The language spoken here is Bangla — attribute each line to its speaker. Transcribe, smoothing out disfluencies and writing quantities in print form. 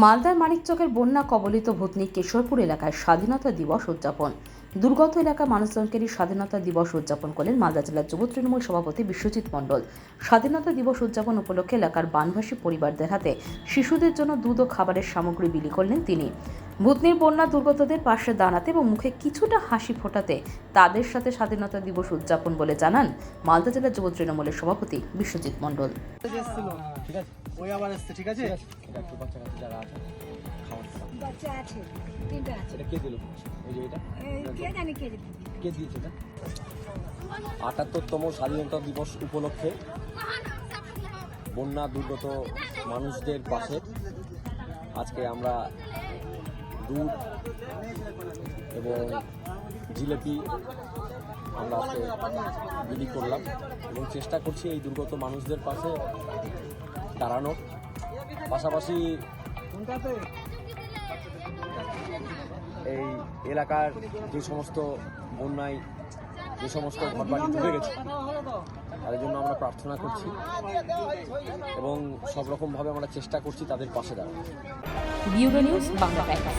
Speaker 1: মালদার মানিকচকের বন্যা কবলিত ভূতনি কেশরপুর এলাকায় স্বাধীনতা দিবস উদযাপন। দুর্গত এলাকার মানুষজনকে স্বাধীনতা দিবস উদযাপন করলেন মালদা জেলার যুব তৃণমূল সভাপতি বিশ্বজিৎ মণ্ডল। স্বাধীনতা দিবস উদযাপন উপলক্ষে এলাকার বানভাসী পরিবারদের হাতে শিশুদের জন্য দুধ ও খাবারের সামগ্রী বিলি করলেন তিনি। ভূতনির বন্যা দুর্গতদের পাশে দাঁড়াতে এবং মুখে কিছুটা হাসি ফোটাতে তাদের সাথে স্বাধীনতা দিবস উদযাপন বলে জানান মালদা জেলার যুব তৃণমূলের সভাপতি বিশ্বজিৎ মণ্ডল।
Speaker 2: বাচ্চা আছে, তিনটা আছে।
Speaker 3: এটা কে দিল? এই যে এটা
Speaker 2: কে জানি কে
Speaker 3: দিয়েছে এটা? ৭৮তম স্বাধীনতা দিবস উপলক্ষে বন্যা দুর্গত মানুষদের পাশে আজকে আমরা দুধ এবং জিলেপি আমরা আজকে বিলি করলাম এবং চেষ্টা করছি এই দুর্গত মানুষদের পাশে দাঁড়ানোর। পাশাপাশি এই এলাকার যে সমস্ত বন্যায় যে সমস্ত ঘরবাড়ি ডুবে গেছে তাদের জন্য আমরা প্রার্থনা করছি এবং সব রকমভাবে আমরা চেষ্টা করছি তাদের পাশে দাঁড়ানো।
Speaker 1: Bureau news Bangla Times.